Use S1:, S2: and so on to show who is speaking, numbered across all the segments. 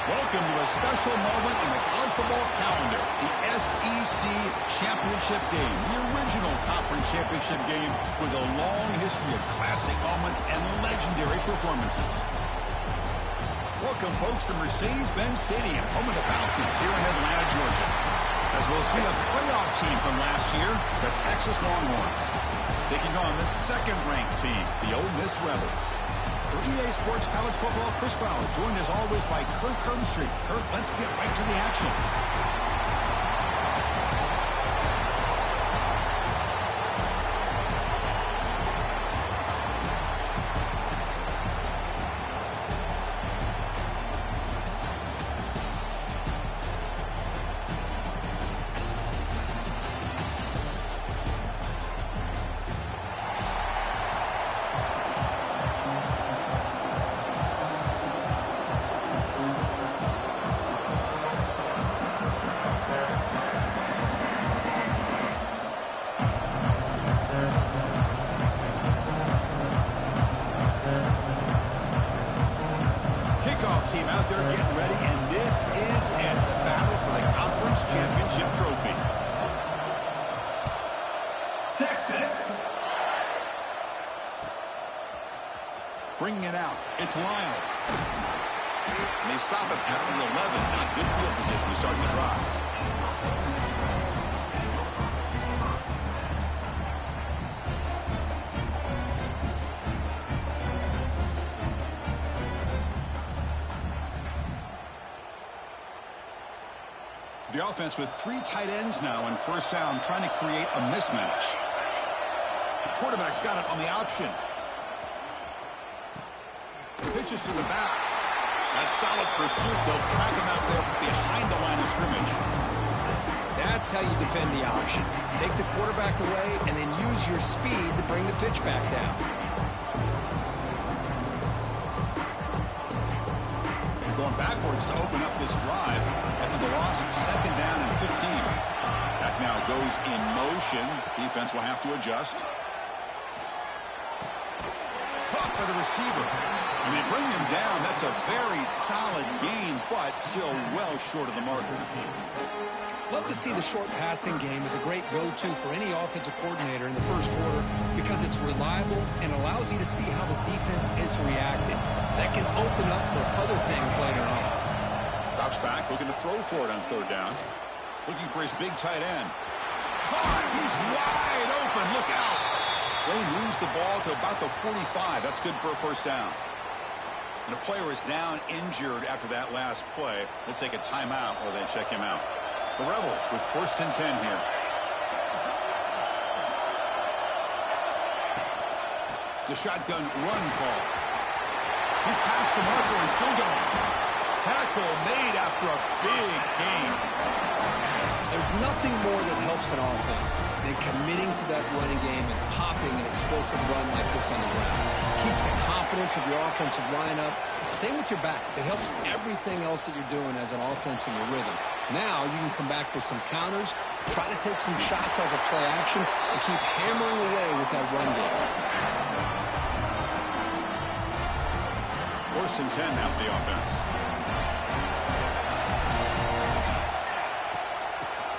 S1: Welcome to a special moment in the college football calendar, the SEC Championship Game. The original conference championship game with a long history of classic moments and legendary performances. Welcome, folks, to Mercedes-Benz Stadium, home of the Falcons here in Atlanta, Georgia. As we'll see a playoff team from last year, the Texas Longhorns, taking on the second-ranked team, the Ole Miss Rebels. For EA Sports College Football, Chris Fowler, joined as always by Kirk Herbstreit. Kirk, let's get right to the action. Team out there getting ready, and this is it, the battle for the conference championship trophy. Texas. Bringing it out, it's Lyle. And they stop him at the 11. Not good field position to start the drive. The offense with 3 tight ends now in first down, trying to create a mismatch. Quarterback's got it on the option. Pitches to the back. That's solid pursuit. They'll track him out there behind the line of scrimmage.
S2: That's how you defend the option. Take the quarterback away and then use your speed to bring the pitch back down.
S1: Going backwards to open up this drive after the loss, second down and 15. That now goes in motion. Defense will have to adjust. Caught by the receiver. And they bring him down. That's a very solid gain, but still well short of the marker.
S2: Love to see the short passing game as a great go-to for any offensive coordinator in the first quarter because it's reliable and allows you to see how the defense is reacting. That can open up for other things later on.
S1: Drops back, looking to throw for it on third down. Looking for his big tight end. Caught! He's wide open. Look out! They moves the ball to about the 45. That's good for a first down. And a player is down injured after that last play. We'll take a timeout while they check him out. The Rebels with first and 10 here. It's a shotgun run call. He's past the marker and still going. Tackle made after a big gain.
S2: There's nothing more that helps an offense than committing to that running game and popping an explosive run like this on the ground. Keeps the confidence of your offensive lineup. Same with your back. It helps everything else that you're doing as an offense in your rhythm. Now you can come back with some counters, try to take some shots off of play action, and keep hammering away with that run game.
S1: First and 10 now for the offense.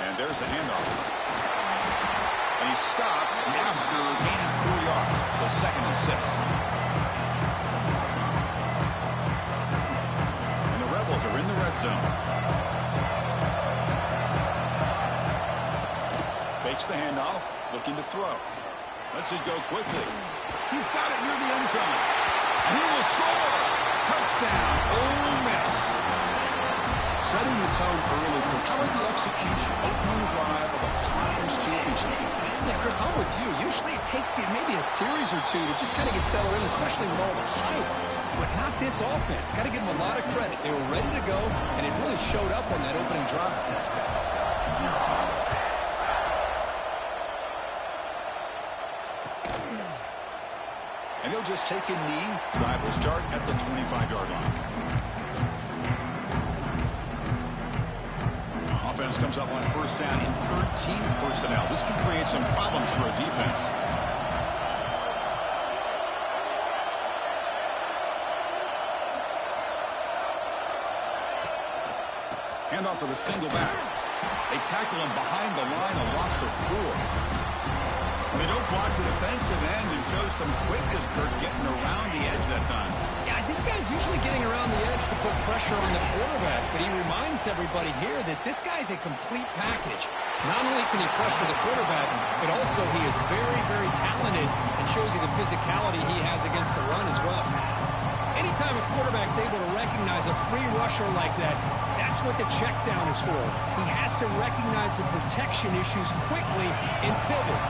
S1: And there's the handoff. And he stopped after gaining 4 yards. So second and 6. And the Rebels are in the red zone. Fakes the handoff, looking to throw. Lets it go quickly. He's got it near the end zone. And he will score. Touchdown, Ole Miss. Setting the tone early. How about the execution? Opening drive of a conference championship.
S2: Yeah, Chris, I'm with you. Usually it takes you maybe a series or two to just kind of get settled in, especially with all the hype. But not this offense. Got to give them a lot of credit. They were ready to go, and it really showed up on that opening drive.
S1: And he'll just take a knee. Drive will start at the 25-yard line. Offense comes up on first down in 13 personnel. This can create some problems for a defense. off with a single back. They tackle him behind the line, a loss of 4. They don't block the defensive end and show some quickness, Kirk, getting around the edge that time.
S2: Yeah, this guy's usually getting around the edge to put pressure on the quarterback, but he reminds everybody here that this guy's a complete package. Not only can he pressure the quarterback, but also he is very, very talented and shows you the physicality he has against the run as well. Anytime a quarterback's able to recognize a free rusher like that, that's what the check down is for. He has to recognize the protection issues quickly and pivot.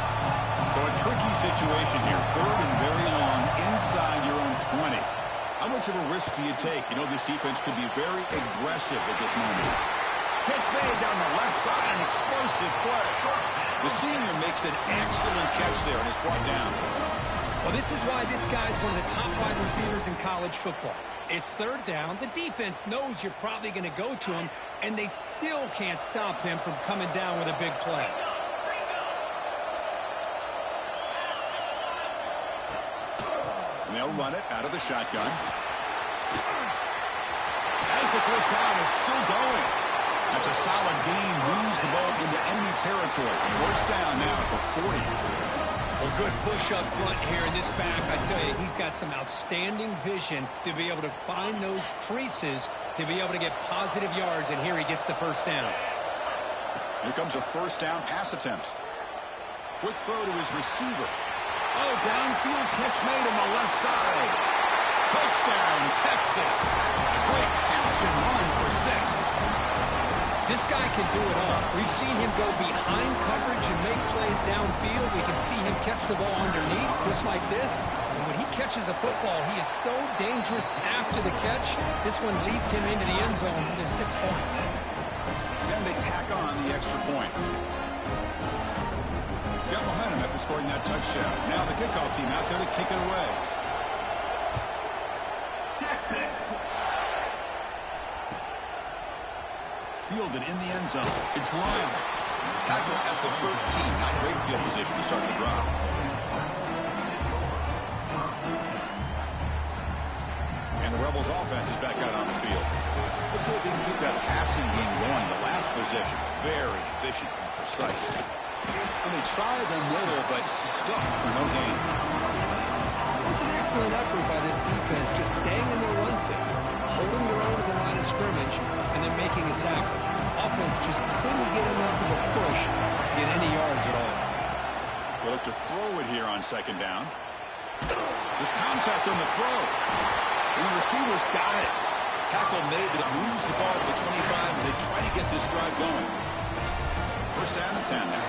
S1: So a tricky situation here. 3rd and very long inside your own 20. How much of a risk do you take? You know, this defense could be very aggressive at this moment. Catch made down the left side, an explosive play. The senior makes an excellent catch there and is brought down.
S2: Well, this is why this guy's one of the top wide receivers in college football. It's 3rd down. The defense knows you're probably going to go to him, and they still can't stop him from coming down with a big play.
S1: And they'll run it out of the shotgun. As the first down is still going. That's a solid gain. Moves the ball into enemy territory. First down now at the 40.
S2: A good push up front here in this back. I tell you, he's got some outstanding vision to be able to find those creases, to be able to get positive yards, and here he gets the first down.
S1: Here comes a first down pass attempt. Quick throw to his receiver. Oh, downfield catch made on the left side. Touchdown, Texas. Great catch and run for 6.
S2: This guy can do it all. We've seen him go behind coverage and make plays downfield. We can see him catch the ball underneath, just like this. And when he catches a football, he is so dangerous after the catch. This one leads him into the end zone for the 6 points.
S1: And they tack on the extra point. Got momentum after scoring that touchdown. Now the kickoff team out there to kick it away.
S3: Texas.
S1: Fielded in the end zone. It's Lyon. Tackle at the 13. Not great field position to start the drive. And the Rebels offense is back out on the field. Let's see if they can keep that passing game going. The last possession, very efficient and precise. And they tried them little, but stuck for no gain.
S2: It was an excellent effort by this defense, just staying in their run fix, holding their own at the line of scrimmage, and then making a tackle. Offense just couldn't get enough of a push to get any yards at all.
S1: They look to throw it here on 2nd down. There's contact on the throw. And the receiver's got it. Tackle made, but it moves the ball to the 25 as they try to get this drive going. First down and 10 now.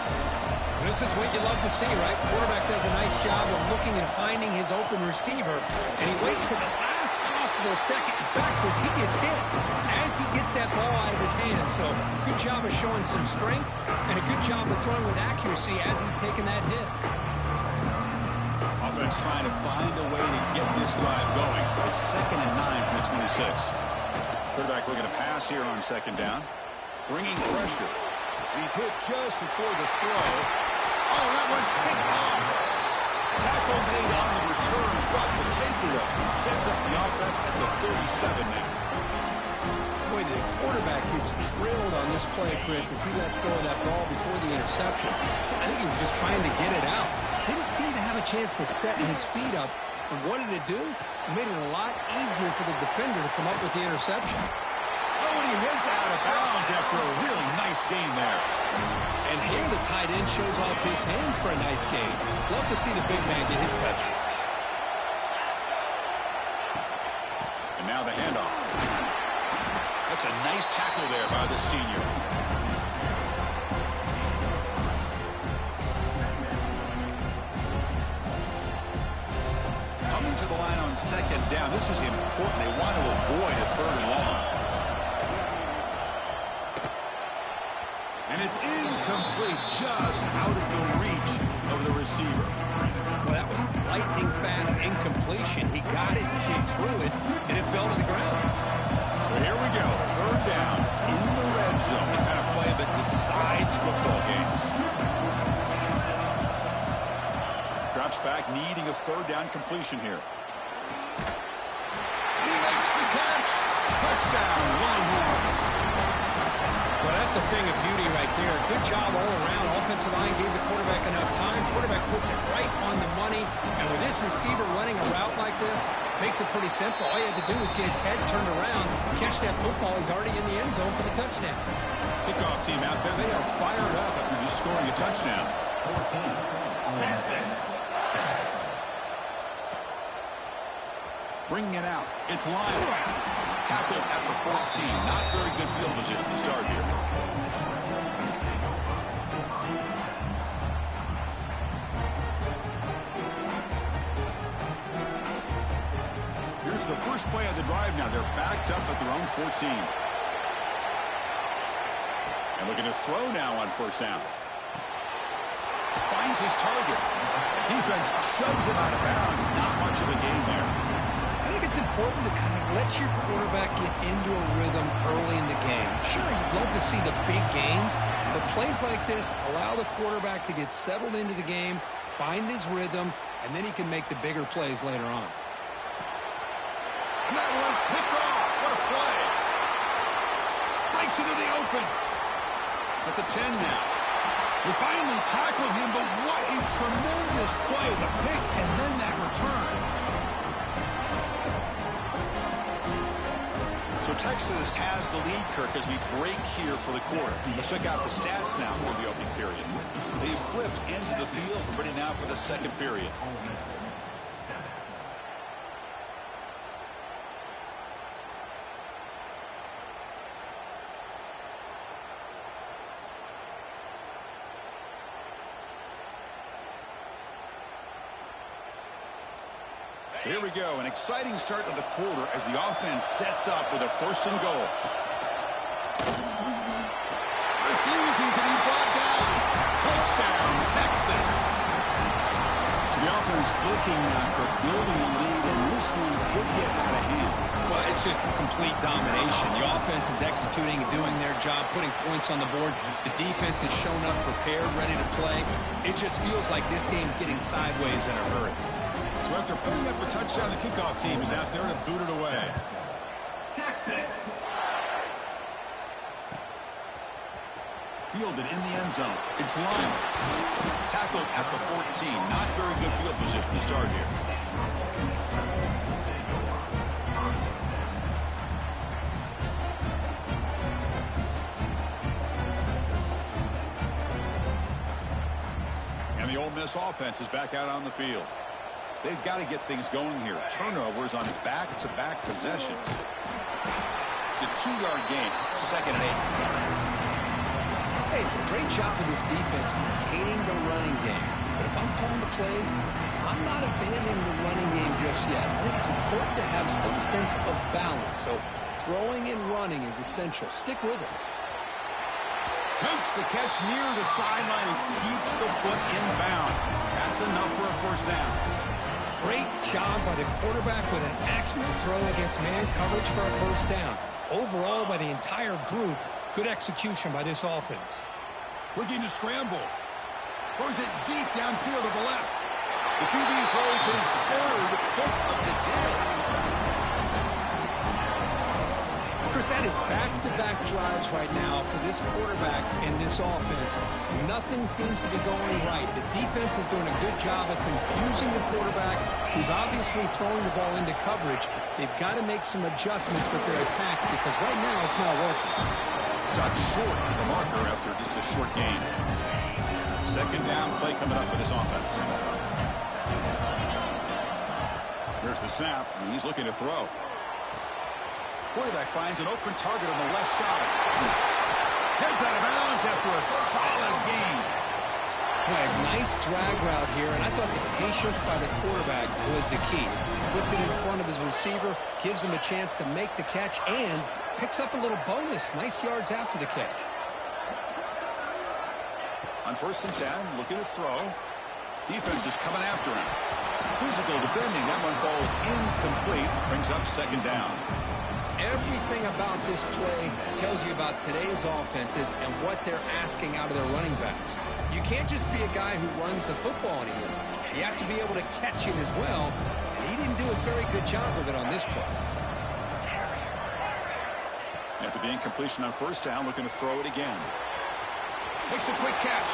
S2: This is what you love to see, right? Quarterback does a nice job of looking and finding his open receiver, and he waits to the last possible second. In fact, as he gets hit, as he gets that ball out of his hands. So good job of showing some strength, and a good job of throwing with accuracy as he's taking that hit.
S1: Offense trying to find a way to get this drive going. It's 2nd and 9 from the 26. Quarterback looking to pass here on 2nd down. Bringing pressure. He's hit just before the throw. Oh, that one's picked off. Tackle made on the return, but the takeaway sets up the offense at the 37 now.
S2: Boy, the quarterback gets drilled on this play, Chris, as he lets go of that ball before the interception. I think he was just trying to get it out. Didn't seem to have a chance to set his feet up. And what did it do? It made it a lot easier for the defender to come up with the interception.
S1: Oh, and he heads out of bounds after a really nice game there.
S2: And here the tight end shows off his hands for a nice game. Love to see the big man get his touches.
S1: And now the handoff. That's a nice tackle there by the senior. Coming to the line on 2nd down. This is important. They want to avoid a 3rd and long. And it's incomplete, just out of the reach of the receiver.
S2: Well, that was lightning fast incompletion. He got it, he threw it, and it fell to the ground.
S1: So here we go, 3rd down in the red zone, the kind of play that decides football games. Drops back, needing a 3rd down completion here. He makes the the catch. Touchdown, Longhorns.
S2: Well, that's a thing of beauty right there. Good job all around. Offensive line gave the quarterback enough time. Quarterback puts it right on the money. And with this receiver running a route like this, makes it pretty simple. All you have to do is get his head turned around, catch that football. He's already in the end zone for the touchdown.
S1: Kickoff team out there, they are fired up after just scoring a touchdown. Bringing it out. It's Lyle. Tackle at the 14. Not very good field position to start here. Here's the first play of the drive now. They're backed up at their own 14. And looking to throw now on first down. Finds his target. Defense shoves him out of bounds. Not much of a gain there.
S2: I think it's important to kind of let your quarterback get into a rhythm early in the game. Sure, you'd love to see the big gains, but plays like this allow the quarterback to get settled into the game, find his rhythm, and then he can make the bigger plays later on.
S1: And that one's picked off. What a play. Breaks into the open. At the 10 now. They finally tackle him, but what a tremendous play. The pick and then that return. So Texas has the lead, Kirk, as we break here for the quarter. Let's check out the stats now for the opening period. They flipped into the field, ready now for the second period. So here we go, an exciting start to the quarter as the offense sets up with a first and goal. Refusing to be brought down. Touchdown, Texas. So the offense clicking now for building a lead, and this one could get out of hand.
S2: Well, it's just a complete domination. The offense is executing and doing their job, putting points on the board. The defense has shown up prepared, ready to play. It just feels like this game's getting sideways in a hurry.
S1: So after putting up a touchdown, the kickoff team is out there to boot it away.
S3: Texas.
S1: Fielded in the end zone. It's Lyle. Tackled at the 14. Not very good field position to start here. And the Ole Miss offense is back out on the field. They've got to get things going here. Turnovers on back-to-back possessions. It's a 2-yard gain. Second and 8.
S2: Hey, it's a great job of this defense containing the running game. But if I'm calling the plays, I'm not abandoning the running game just yet. I think it's important to have some sense of balance. So throwing and running is essential. Stick with it.
S1: Makes the catch near the sideline and keeps the foot in bounds. That's enough for a first down.
S2: Great job by the quarterback with an accurate throw against man coverage for a first down. Overall, by the entire group, good execution by this offense.
S1: Looking to scramble. Throws it deep downfield to the left. The QB throws his third pick of the day.
S2: Chris, that is back-to-back drives right now for this quarterback and this offense. Nothing seems to be going right. The defense is doing a good job of confusing the quarterback, who's obviously throwing the ball into coverage. They've got to make some adjustments with their attack because right now it's not working.
S1: Stopped short of the marker after just a short gain. Second down play coming up for this offense. Here's the snap, and he's looking to throw. Quarterback finds an open target on the left side. Heads out of bounds after a solid gain.
S2: A nice drag route here, and I thought the patience by the quarterback was the key. Puts it in front of his receiver, gives him a chance to make the catch, and picks up a little bonus. Nice yards after the catch.
S1: On first and 10, looking to throw. Defense is coming after him. Physical defending. That one falls incomplete. Brings up second down.
S2: Everything about this play tells you about today's offenses and what they're asking out of their running backs. You can't just be a guy who runs the football anymore. You have to be able to catch it as well, and he didn't do a very good job of it on this play.
S1: After the incompletion on first down, looking to throw it again. Makes a quick catch.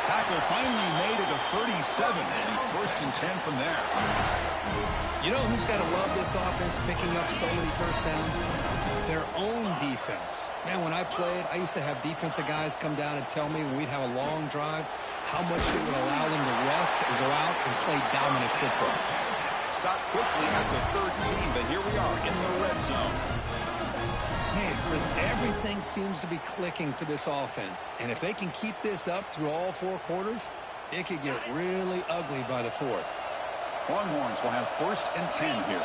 S1: Tackle finally made at the 37. And first and 10 from there.
S2: You know who's got to love this offense picking up so many first downs? Their own defense. Man, when I played, I used to have defensive guys come down and tell me when we'd have a long drive how much it would allow them to rest and go out and play dominant football.
S1: Stop quickly at the 13, but here we are in the red zone.
S2: Man, Chris, everything seems to be clicking for this offense. And if they can keep this up through all 4 quarters, it could get really ugly by the 4th.
S1: Longhorns will have first and 10 here.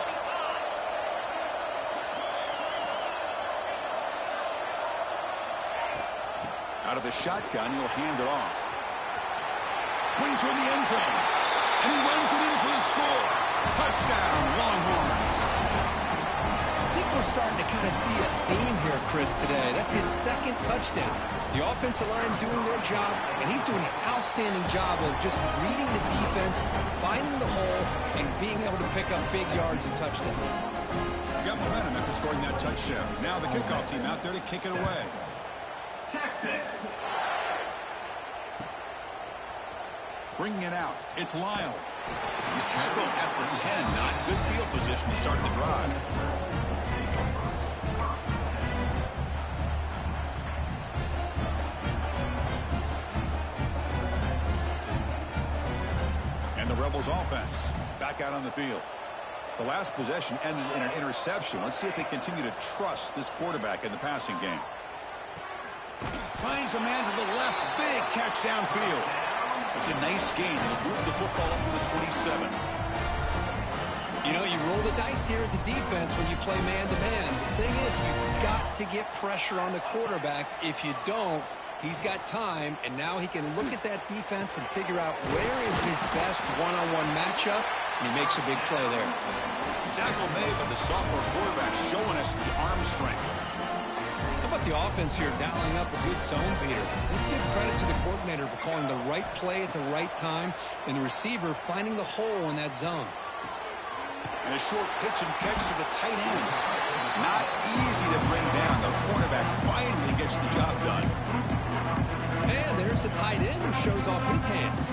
S1: Out of the shotgun, he'll hand it off. Going toward the end zone. And he runs it in for the score. Touchdown, Longhorns.
S2: I think we're starting to kind of see a theme here, Chris, today. That's his 2nd touchdown. The offensive line doing their job, and he's doing an outstanding job of just reading the defense, finding the hole, and being able to pick up big yards and touchdowns.
S1: Got momentum after scoring that touchdown. Now the kickoff team out there to kick it away.
S3: Texas.
S1: Bringing it out, it's Lyle. He's tackled at the 10. Not good field position to start the drive. And the Rebels offense back out on the field. The last possession ended in an interception. Let's see if they continue to trust this quarterback in the passing game. Finds a man to the left. Big catch downfield. It's a nice gain. It'll move the football up to the 27.
S2: You know, you roll the dice here as a defense when you play man-to-man. The thing is, you've got to get pressure on the quarterback. If you don't, he's got time, and now he can look at that defense and figure out where is his best one-on-one matchup, and he makes a big play there.
S1: Tackle made by the sophomore quarterback, showing us the arm strength.
S2: How about the offense here dialing up a good zone beater? Let's give credit to the coordinator for calling the right play at the right time and the receiver finding the hole in that zone.
S1: And a short pitch and catch to the tight end. Not easy to bring down. The cornerback finally gets the job done.
S2: And there's the tight end who shows off his hands.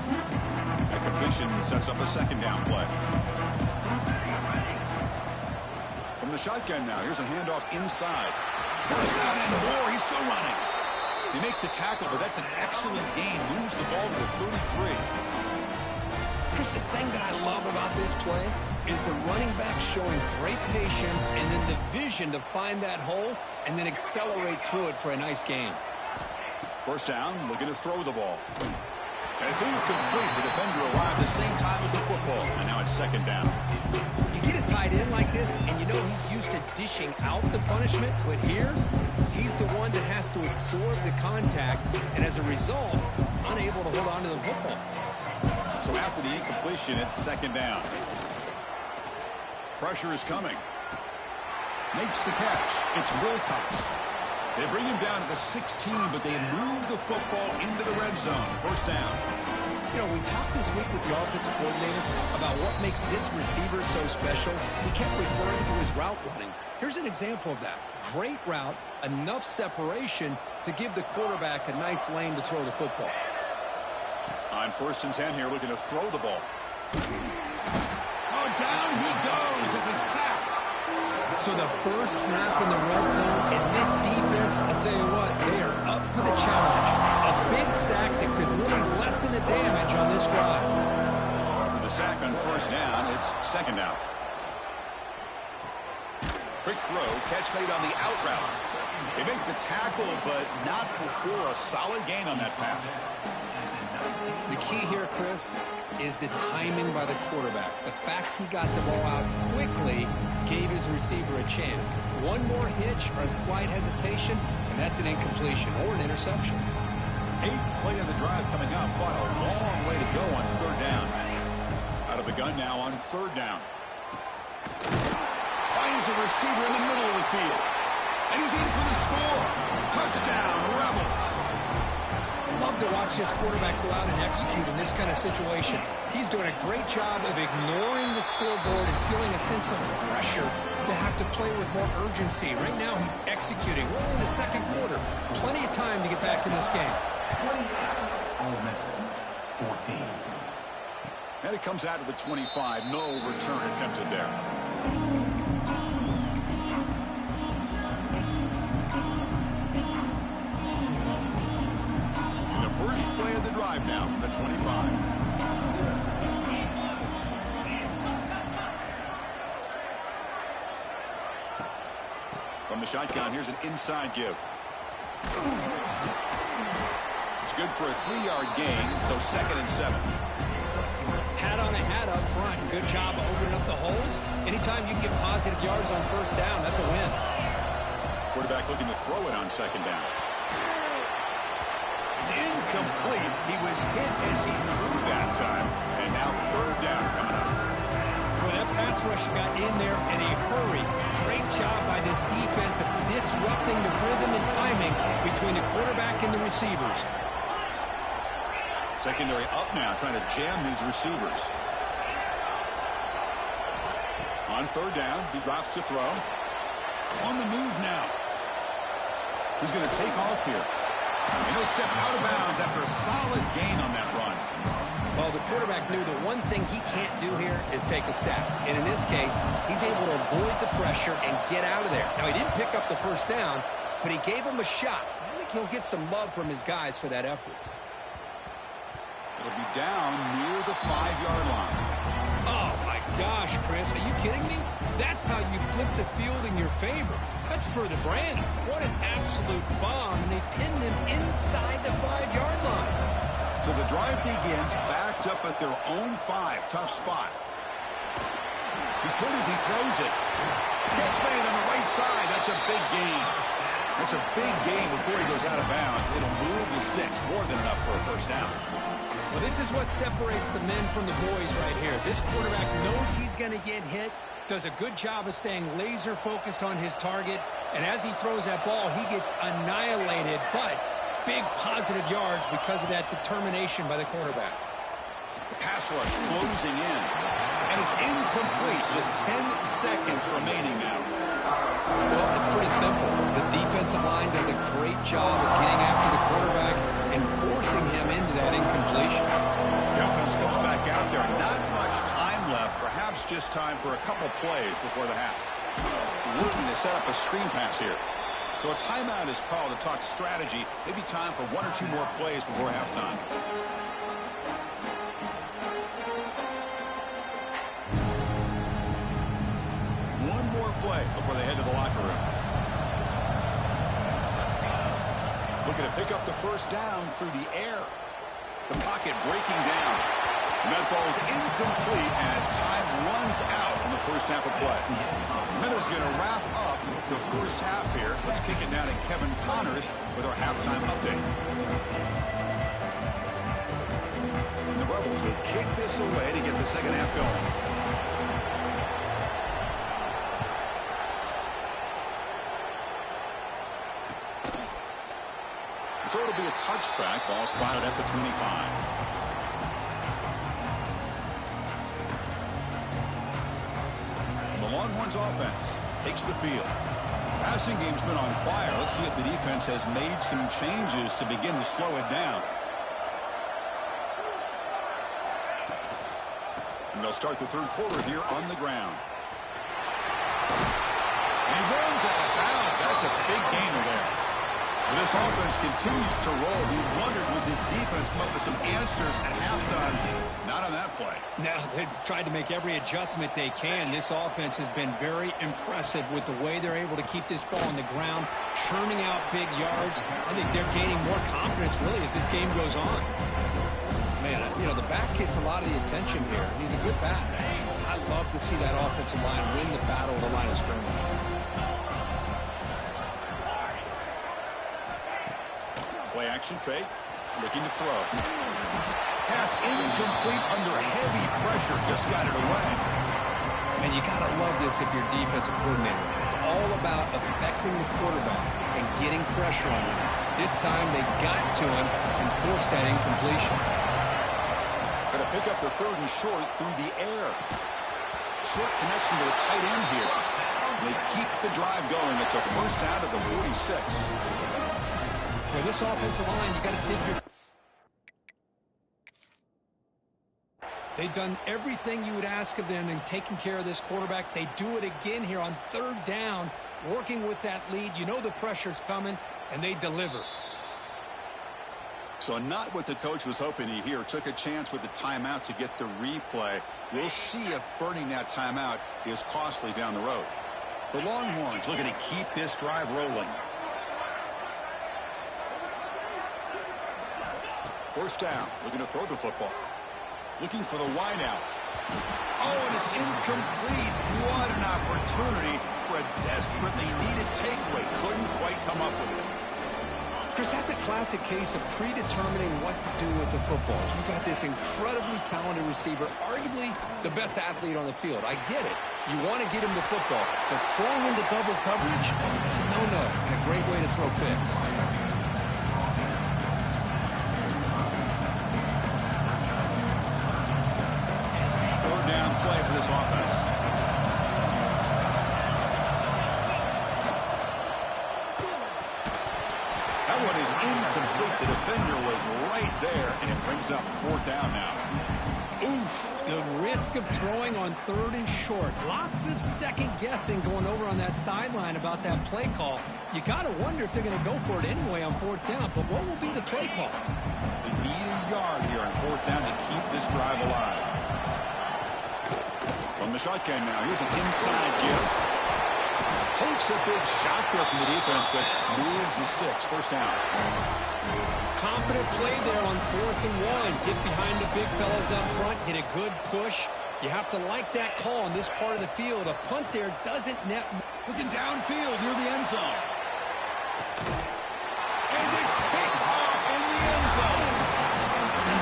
S1: That completion sets up a 2nd down play. From the shotgun now, here's a handoff inside. First down and more. He's still running. They make the tackle, but that's an excellent gain. Moves the ball to the 33.
S2: Chris, the thing that I love about this play is the running back showing great patience and then the vision to find that hole and then accelerate through it for a nice gain.
S1: First down, looking to throw the ball. And it's incomplete. The defender arrived at the same time as the football. And now it's 2nd down.
S2: You get a tight end like this, and you know he's used to dishing out the punishment, but here, he's the one that has to absorb the contact, and as a result, he's unable to hold on to the football.
S1: So after the incompletion, it's 2nd down. Pressure is coming. Makes the catch. It's Wilcox. They bring him down to the 16, but they move the football into the red zone. First down.
S2: You know, we talked this week with the offensive coordinator about what makes this receiver so special. He kept referring to his route running. Here's an example of that. Great route, enough separation to give the quarterback a nice lane to throw the football.
S1: On 1st and 10 here, looking to throw the ball. Oh, down he goes. It's a sack.
S2: So the first snap in the red zone, and this defense, I'll tell you what, they are up for the challenge. A big sack that could really lessen the damage on this drive.
S1: With the sack on 1st down, it's 2nd down. Quick throw, catch made on the out route. They make the tackle, but not before a solid gain on that pass.
S2: The key here, Chris, is the timing by the quarterback. The fact he got the ball out quickly gave his receiver a chance. One more hitch or a slight hesitation, and that's an incompletion or an interception.
S1: 8th play of the drive coming up, but a long way to go on 3rd down. Out of the gun now on 3rd down. Finds a receiver in the middle of the field. And he's in for the score. Touchdown, Rebels.
S2: love to watch this quarterback go out and execute in this kind of situation. He's doing a great job of ignoring the scoreboard and feeling a sense of pressure to have to play with more urgency. Right now, he's executing. We're only in the second quarter. Plenty of time to get back in this game.
S3: 14.
S1: And it comes out to the 25. No return attempted there. The first play of the drive now from the 25. From the shotgun, here's an inside give. It's good for a 3-yard gain, so 2nd and 7.
S2: Hat on a hat up front. Good job of opening up the holes. Anytime you can get positive yards on first down, that's a win.
S1: Quarterback looking to throw it on 2nd down. It's incomplete. He was hit as he threw that time. And now 3rd down coming up.
S2: Well, that pass rush got in there in a hurry. Great job by this defense of disrupting the rhythm and timing between the quarterback and the receivers.
S1: Secondary up now, trying to jam his receivers. On 3rd down, he drops to throw. On the move now. He's going to take off here. And he'll step out of bounds after a solid gain on that run.
S2: Well, the quarterback knew the one thing he can't do here is take a sack. And in this case, he's able to avoid the pressure and get out of there. Now, he didn't pick up the first down, but he gave him a shot. I think he'll get some love from his guys for that effort.
S1: It'll be down near the 5-yard line.
S2: Oh, my gosh, Chris. Are you kidding me? That's how you flip the field in your favor. That's for the brand. What an absolute bomb. And they pinned him inside the 5-yard line.
S1: So the drive begins backed up at their own 5. Tough spot. He's good as he throws it. Catch made on the right side. That's a big gain. That's a big gain before he goes out of bounds. It'll move the sticks more than enough for a first down.
S2: Well, this is what separates the men from the boys right here. This quarterback knows he's going to get hit, does a good job of staying laser focused on his target, and as he throws that ball, he gets annihilated, but big positive yards because of that determination by the quarterback.
S1: The pass rush closing in, and it's incomplete. Just 10 seconds remaining now.
S2: Well, it's pretty simple. The defensive line does a great job of getting after the quarterback and forcing him into that incompletion.
S1: The offense comes back out there. Not much time left. Perhaps just time for a couple plays before the half. Looking to set up a screen pass here. So a timeout is called to talk strategy. Maybe time for 1 or 2 more plays before halftime. One more play before they head to the locker room. Looking to pick up the first down through the air. The pocket breaking down. And that falls incomplete as time runs out in the first half of play. Miller's going to wrap up the first half here. Let's kick it down to Kevin Connors with our halftime update. And the Rebels will kick this away to get the second half going. So it'll be a touchback. Ball spotted at the 25. The Longhorns offense takes the field. Passing game's been on fire. Let's see if the defense has made some changes to begin to slow it down. And they'll start the third quarter here on the ground. And he runs out of bounds. That's a big gainer there. This offense continues to roll. We wondered, would this defense come up with some answers at halftime? Not on that play.
S2: Now, they've tried to make every adjustment they can. This offense has been very impressive with the way they're able to keep this ball on the ground, churning out big yards. I think they're gaining more confidence, really, as this game goes on. Man, you know, the back gets a lot of the attention here. He's a good back. I love to see that offensive line win the battle of the line of scrimmage.
S1: Play action fake. Looking to throw. Pass incomplete under heavy pressure. Just got it away.
S2: Man, you got to love this if you're defensive coordinator. It's all about affecting the quarterback and getting pressure on him. This time they got to him and forced that incompletion.
S1: Going to pick up the 3rd and short through the air. Short connection to the tight end here. They keep the drive going. It's a first down at the 46.
S2: For this offensive line, you got to take your... They've done everything you would ask of them in taking care of this quarterback. They do it again here on 3rd down, working with that lead. You know the pressure's coming, and they deliver.
S1: So not what the coach was hoping to hear. Took a chance with the timeout to get the replay. We'll see if burning that timeout is costly down the road. The Longhorns looking to keep this drive rolling. First down, looking to throw the football. Looking for the wideout. Oh, and it's incomplete. What an opportunity for a desperately needed takeaway. Couldn't quite come up with it.
S2: Chris, that's a classic case of predetermining what to do with the football. You got this incredibly talented receiver, arguably the best athlete on the field. I get it. You want to get him the football, but throwing into double coverage, that's a no-no and a great way to throw picks.
S1: Play for this offense. That one is incomplete. The defender was right there, and it brings up 4th down now.
S2: Oof, the risk of throwing on 3rd and short. Lots of second guessing going over on that sideline about that play call. You got to wonder if they're going to go for it anyway on 4th down, but what will be the play call?
S1: They need a yard here on 4th down to keep this drive alive. From the shotgun now, here's an inside give. Takes a big shot there from the defense, but moves the sticks. First down.
S2: Confident play there on 4th and 1. Get behind the big fellas up front, get a good push. You have to like that call in this part of the field. A punt there doesn't net.
S1: Looking downfield near the end zone. And it's picked off in the end zone.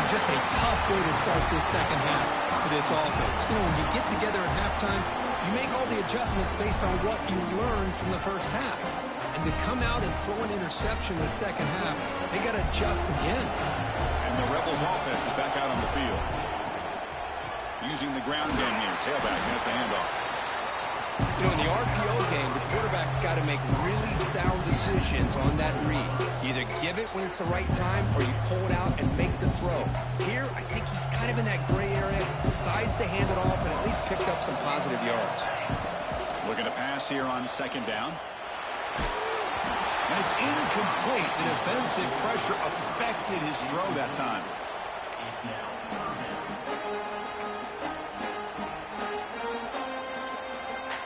S2: Just a tough way to start this second half for this offense. You know, when you get together at halftime, you make all the adjustments based on what you learned from the first half. And to come out and throw an interception in the second half, they got to adjust again.
S1: And the Rebels offense is back out on the field. Using the ground game here. Tailback has the handoff.
S2: You know, in the RPO game, the quarterback's got to make really sound decisions on that read. You either give it when it's the right time or you pull it out and make the throw. Here, I think he's kind of in that gray area, decides to hand it off and at least picked up some positive yards.
S1: Looking to pass here on 2nd down. And it's incomplete. The defensive pressure affected his throw that time.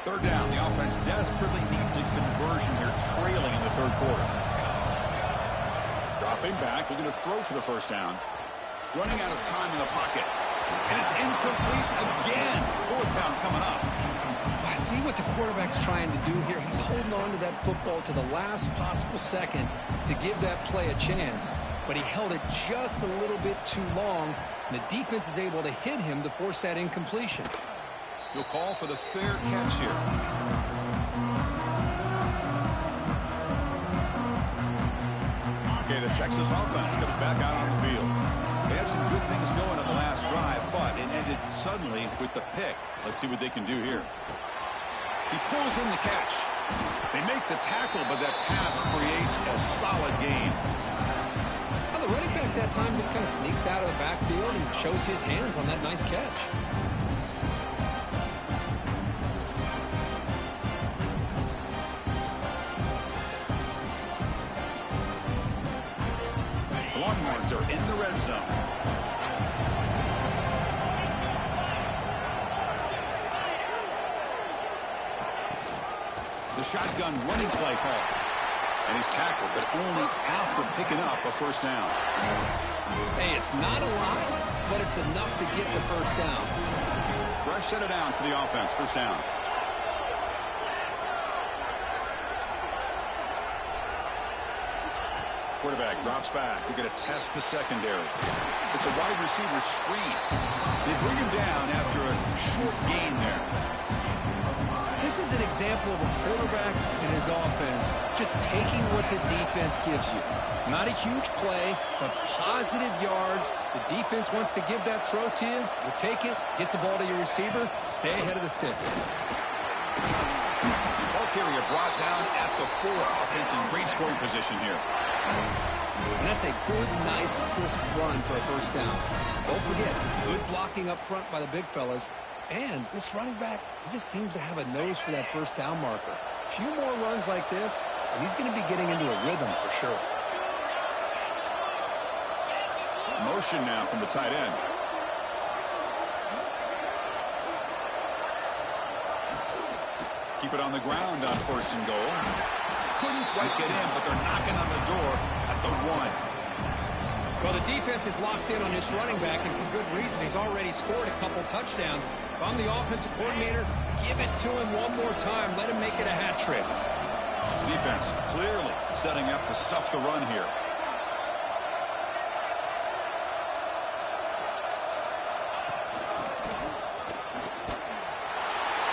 S1: Third down. The offense desperately needs a conversion here, trailing in the 3rd quarter. Dropping back, looking to throw for the first down. Running out of time in the pocket. And it's incomplete again. 4th down coming up.
S2: I see what the quarterback's trying to do here. He's holding on to that football to the last possible second to give that play a chance. But he held it just a little bit too long. And the defense is able to hit him to force that incompletion.
S1: He'll call for the fair catch here. Okay, the Texas offense comes back out on the field. They had some good things going on the last drive, but it ended suddenly with the pick. Let's see what they can do here. He pulls in the catch. They make the tackle, but that pass creates a solid gain.
S2: Well, the running back that time just kind of sneaks out of the backfield and shows his hands on that nice catch.
S1: Longhorns are in the red zone. The shotgun running play call. And he's tackled, but only after picking up a first down.
S2: Hey, it's not a lot, but it's enough to get the first down.
S1: Fresh set of downs for the offense. First down. Quarterback drops back. We're going to test the secondary. It's a wide receiver screen. They bring him down after a short gain there.
S2: This is an example of a quarterback and his offense just taking what the defense gives you. Not a huge play, but positive yards. The defense wants to give that throw to you. You take it, get the ball to your receiver, stay ahead of the sticks.
S1: Ball carrier brought down at the 4. Offense in great scoring position here.
S2: And that's a good, nice, crisp run for a first down. Don't forget, good blocking up front by the big fellas. And this running back, he just seems to have a nose for that first down marker. A few more runs like this, and he's going to be getting into a rhythm for sure.
S1: Motion now from the tight end. Keep it on the ground on 1st and goal. Couldn't quite get in, but they're knocking on the door at the 1.
S2: Well, the defense is locked in on this running back, and for good reason. He's already scored a couple touchdowns. If I'm the offensive coordinator, give it to him one more time. Let him make it a hat trick.
S1: Defense clearly setting up to stuff the run here.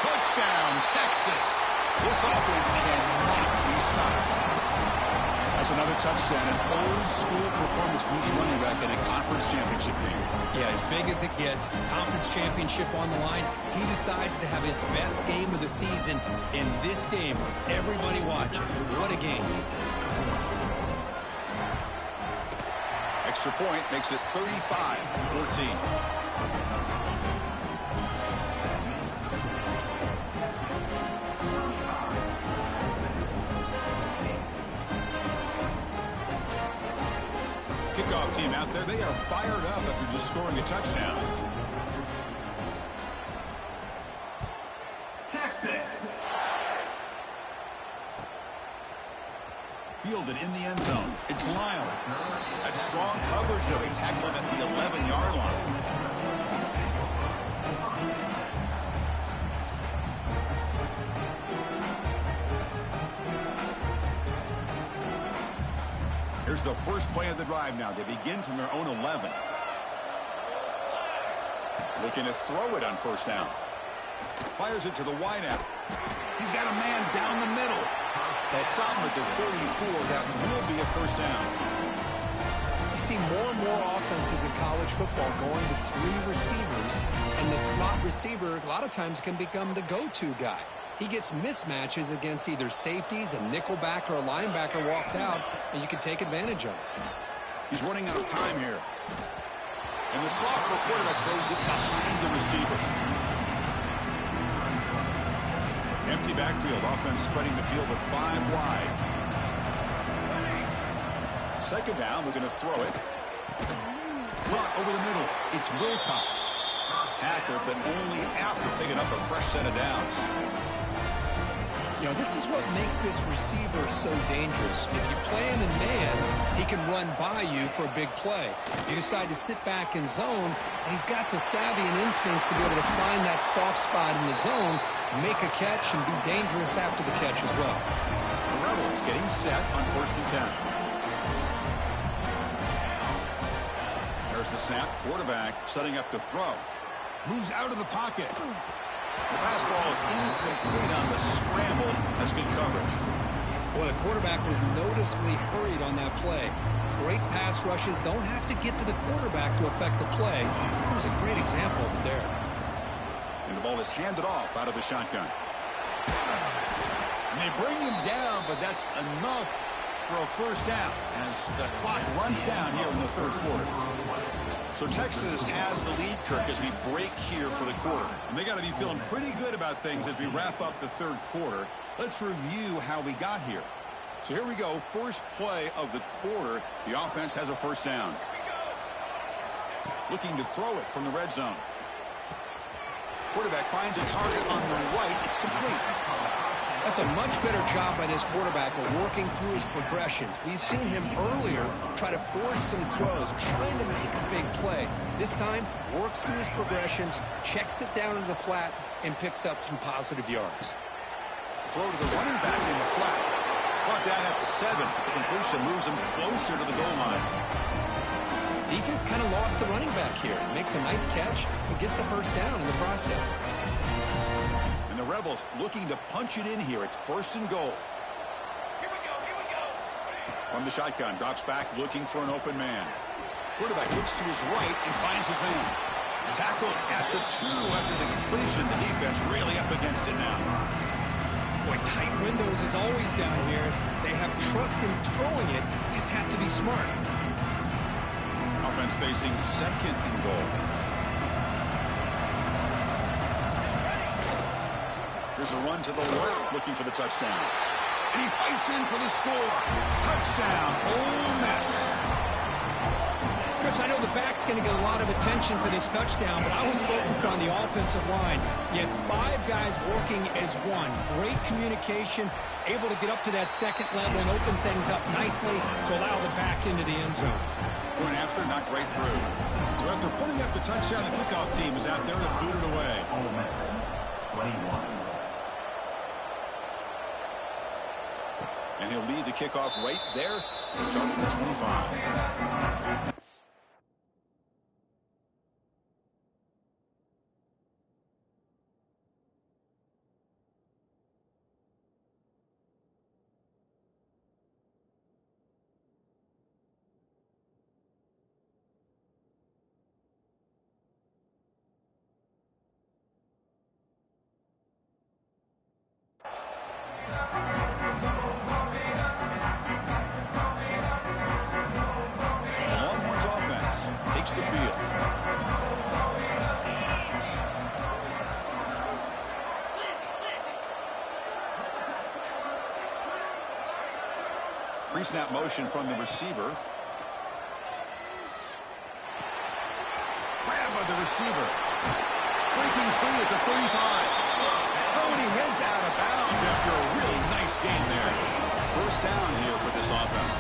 S1: Touchdown, Texas. This offense cannot be stopped. That's another touchdown, an old-school performance from this running back in a conference championship game.
S2: Yeah, as big as it gets, conference championship on the line, he decides to have his best game of the season in this game with everybody watching. What a game.
S1: Extra point makes it 35-14. Kickoff team out there, they are fired up after just scoring a touchdown.
S3: Texas.
S1: Fielded in the end zone. It's Lyle. That's strong coverage, though. They tackle him at the 11-yard line. Here's the first play of the drive now. They begin from their own 11. Looking to throw it on 1st down. Fires it to the wideout. He's got a man down the middle. They'll stop him at the 34. That will be a 1st down.
S2: You see more and more offenses in college football going to 3 receivers, and the slot receiver a lot of times can become the go-to guy. He gets mismatches against either safeties, a nickelback, or a linebacker walked out, and you can take advantage of it.
S1: He's running out of time here. And the sophomore quarterback throws it behind the receiver. Empty backfield. Offense spreading the field with 5 wide. 2nd down. We're going to throw it. Caught over the middle. It's Wilcox. Tackled, but only after picking up a fresh set of downs.
S2: You know, this is what makes this receiver so dangerous. If you play him in man, he can run by you for a big play. You decide to sit back in zone, and he's got the savvy and instincts to be able to find that soft spot in the zone, make a catch, and be dangerous after the catch as well.
S1: The Rebels getting set on 1st and 10. There's the snap. Quarterback setting up to throw. Moves out of the pocket. The pass ball is incomplete on the scramble. That's good coverage.
S2: Well, the quarterback was noticeably hurried on that play. Great pass rushes don't have to get to the quarterback to affect the play. That was a great example of it there.
S1: And the ball is handed off out of the shotgun. And they bring him down, but that's enough for a 1st down as the clock runs down here in the 3rd quarter. So Texas has the lead, Kirk, as we break here for the quarter. And they got to be feeling pretty good about things as we wrap up the 3rd quarter. Let's review how we got here. So here we go. First play of the quarter. The offense has a 1st down. Looking to throw it from the red zone. Quarterback finds a target on the right. It's complete.
S2: That's a much better job by this quarterback of working through his progressions. We've seen him earlier try to force some throws, trying to make a big play. This time, works through his progressions, checks it down into the flat, and picks up some positive yards.
S1: Throw to the running back in the flat. Brought down at the 7. The completion moves him closer to the goal line.
S2: Defense kind of lost the running back here. Makes a nice catch and gets the 1st down in the process.
S1: the Rebels looking to punch it in here. It's 1st and goal.
S3: Here we go, here we go.
S1: From the shotgun, drops back looking for an open man. Quarterback looks to his right and finds his man. Tackle at the 2 after the completion. The defense really up against it now.
S2: Boy, tight windows is always down here. They have trust in throwing it. You just have to be smart.
S1: Offense facing 2nd and goal. Here's a run to the left looking for the touchdown. And he fights in for the score. Touchdown, Ole Miss.
S2: Chris, I know the back's going to get a lot of attention for this touchdown, but I was focused on the offensive line. You had 5 guys working as one. Great communication, able to get up to that 2nd level and open things up nicely to allow the back into the end zone.
S1: Going after, knocked right through. So after putting up the touchdown, the kickoff team is out there to boot it away.
S3: Ole Miss, 21.
S1: And he'll lead the kickoff right there to start at the 25. Takes the field. Pre-snap motion from the receiver. Grab by the receiver. Breaking free at the 35. Oh, and he heads out of bounds after a really nice game there. 1st down here for this offense.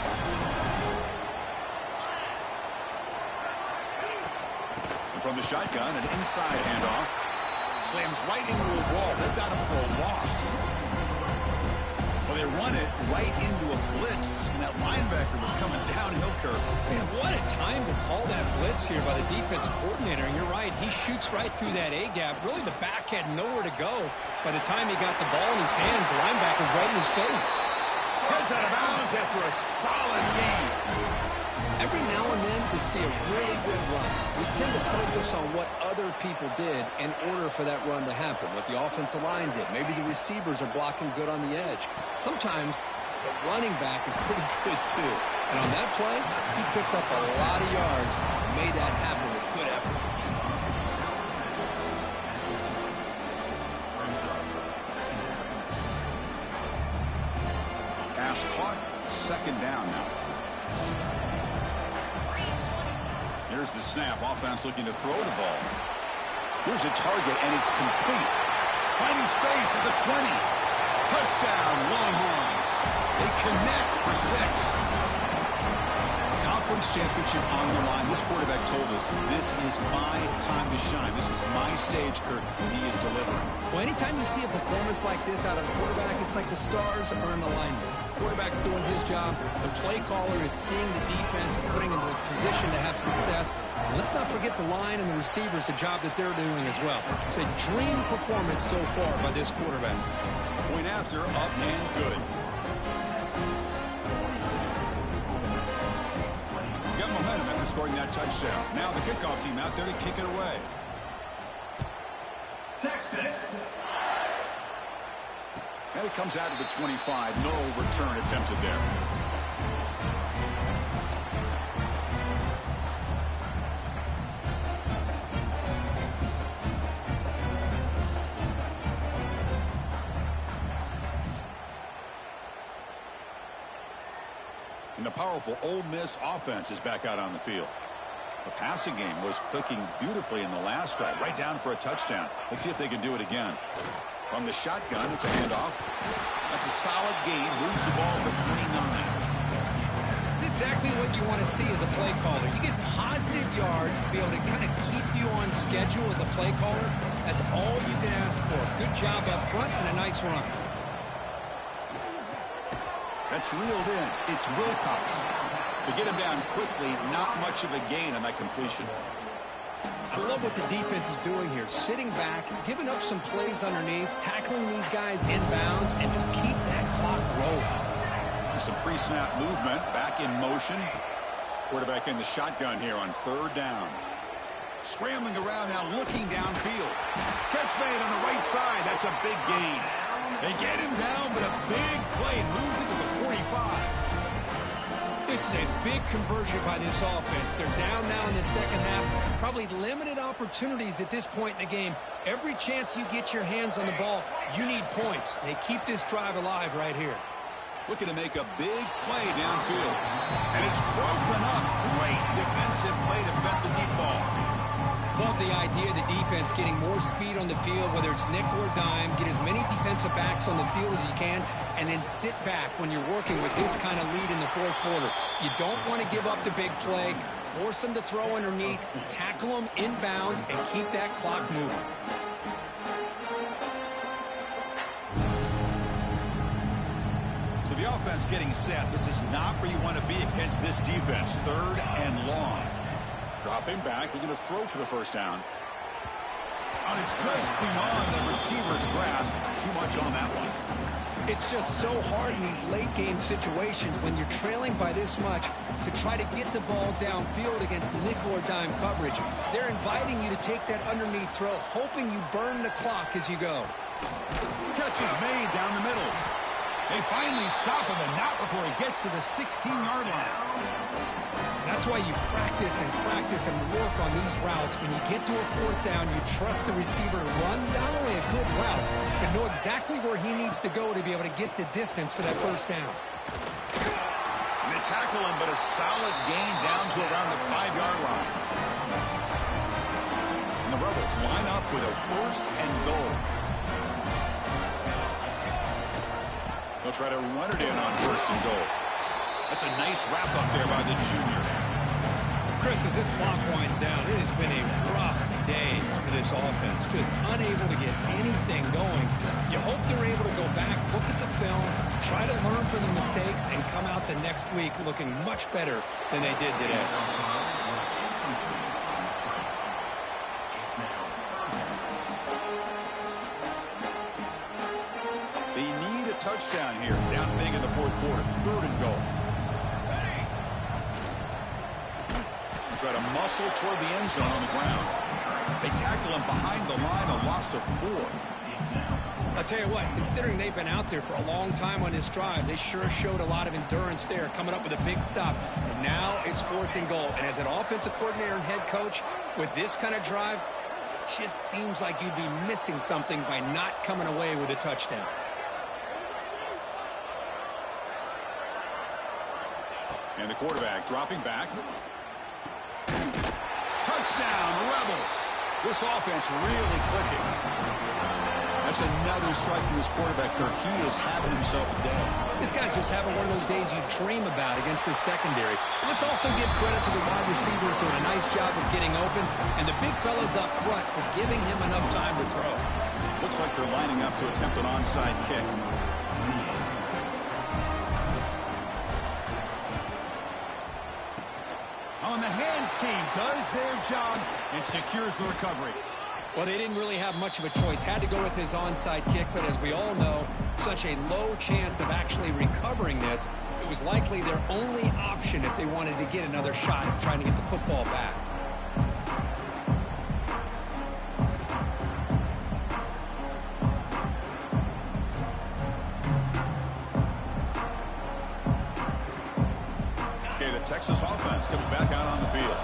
S1: From the shotgun, an inside handoff. Slams right into a wall. They've got him for a loss. Well, they run it right into a blitz, and that linebacker was coming downhill, Kirk.
S2: Man, what a time to call that blitz here by the defensive coordinator. And you're right, he shoots right through that A-gap. Really, the back had nowhere to go. By the time he got the ball in his hands, the linebacker's right in his face.
S1: Heads out of bounds after a solid game.
S2: Every now and then we see a really good run. We tend to focus on what other people did in order for that run to happen, what the offensive line did. Maybe the receivers are blocking good on the edge. Sometimes the running back is pretty good too. And on that play, he picked up a lot of yards and made that happen with good effort.
S1: Pass caught, 2nd down now. Here's the snap. Offense looking to throw the ball. Here's a target, and it's complete. Finding space at the 20. Touchdown, Longhorns. They connect for 6. Conference championship on the line. This quarterback told us, this is my time to shine. This is my stage, Kirk, and he is delivering.
S2: Well, anytime you see a performance like this out of a quarterback, it's like the stars are in alignment. The quarterback's doing his job. The play caller is seeing the defense and putting him in a position to have success. And let's not forget the line and the receivers, the job that they're doing as well. It's a dream performance so far by this quarterback.
S1: Point after, up and good. Got momentum after scoring that touchdown. Now the kickoff team out there to kick it away.
S3: Texas.
S1: And it comes out of the 25. No return attempted there. And the powerful Ole Miss offense is back out on the field. The passing game was clicking beautifully in the last drive, right down for a touchdown. Let's see if they can do it again. From the shotgun, it's a handoff. That's a solid gain. Moves the ball to the 29.
S2: It's exactly what you want to see as a play caller. You get positive yards to be able to kind of keep you on schedule as a play caller. That's all you can ask for. Good job up front and a nice run.
S1: That's reeled in. It's Wilcox. To get him down quickly, not much of a gain on that completion.
S2: I love what the defense is doing here. Sitting back, giving up some plays underneath, tackling these guys inbounds, and just keep that clock rolling.
S1: Some pre-snap movement, back in motion. Quarterback in the shotgun here on 3rd down. Scrambling around now, looking downfield. Catch made on the right side. That's a big gain. They get him down, but a big play moves it to the 45.
S2: This is a big conversion by this offense. They're down now in the second half. Probably limited opportunities at this point in the game. Every chance you get your hands on the ball, you need points. They keep this drive alive right here.
S1: Looking to make a big play downfield. And it's broken up. Great defensive play to prevent the deep ball.
S2: Love the idea of the defense getting more speed on the field, whether it's nickel or dime. Get as many defensive backs on the field as you can, and then sit back when you're working with this kind of lead in the 4th quarter. You don't want to give up the big play. Force them to throw underneath, tackle them inbounds, and keep that clock moving.
S1: So the offense getting set. This is not where you want to be against this defense. 3rd and long. Dropping back, looking to throw for the 1st down. And it's just beyond the receiver's grasp. Too much on that one.
S2: It's just so hard in these late game situations when you're trailing by this much to try to get the ball downfield against nickel or dime coverage. They're inviting you to take that underneath throw, hoping you burn the clock as you go.
S1: Catch is made down the middle. They finally stop him, and not before he gets to the 16-yard line.
S2: That's why you practice and work on these routes. When you get to a 4th down, you trust the receiver to run not only a good route, but know exactly where he needs to go to be able to get the distance for that 1st down.
S1: And they tackle him, but a solid gain down to around the 5-yard line. And the Rebels line up with a 1st and goal. They'll try to run it in on 1st and goal. That's a nice wrap up there by the junior.
S2: Chris, as this clock winds down, it has been a rough day for this offense. Just unable to get anything going. You hope they're able to go back, look at the film, try to learn from the mistakes, and come out the next week looking much better than they did today.
S1: They need a touchdown here. Down big in the 4th quarter. 3rd and goal. Try to muscle toward the end zone on the ground. They tackle him behind the line, a loss of 4.
S2: I'll tell you what, considering they've been out there for a long time on this drive, they sure showed a lot of endurance there, coming up with a big stop. And now it's 4th and goal. And as an offensive coordinator and head coach, with this kind of drive, it just seems like you'd be missing something by not coming away with a touchdown.
S1: And the quarterback dropping back. Touchdown, Rebels. This offense really clicking. That's another strike from this quarterback, Kirk. He is having himself a day.
S2: This guy's just having one of those days you dream about against this secondary. Let's also give credit to the wide receivers doing a nice job of getting open, and the big fellas up front for giving him enough time to throw.
S1: Looks like they're lining up to attempt an onside kick. On the hands team does their job and secures the recovery.
S2: Well, they didn't really have much of a choice. Had to go with his onside kick, but as we all know, such a low chance of actually recovering this. It was likely their only option if they wanted to get another shot at trying to get the football back.
S1: Texas offense comes back out on the field.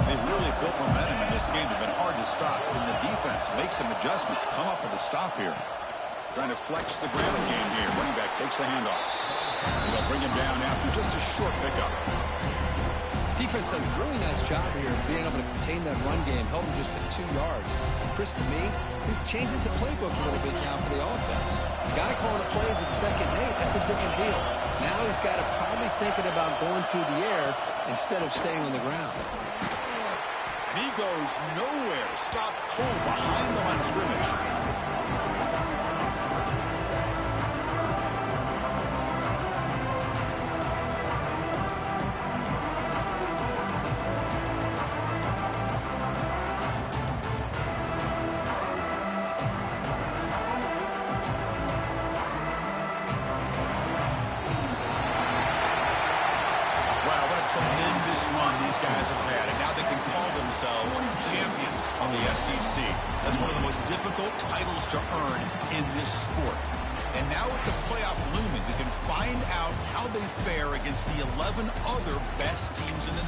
S1: They've really built momentum in this game. They've been hard to stop. And the defense makes some adjustments, come up with a stop here. Trying to flex the ground game here. Running back takes the handoff. And they'll bring him down after just a short pickup.
S2: Defense does a really nice job here of being able to contain that run game, held him just at 2 yards. Chris, to me, this changes the playbook a little bit now for the offense. The guy calling the plays at 2nd and 8, that's a different deal. Now he's got to probably thinking about going through the air instead of staying on the ground.
S1: And he goes nowhere. Stop cold behind the line of scrimmage. these guys have had, and now they can call themselves champions of the SEC. That's one of the most difficult titles to earn in this sport. And now with the playoff looming, we can find out how they fare against the 11 other best teams in the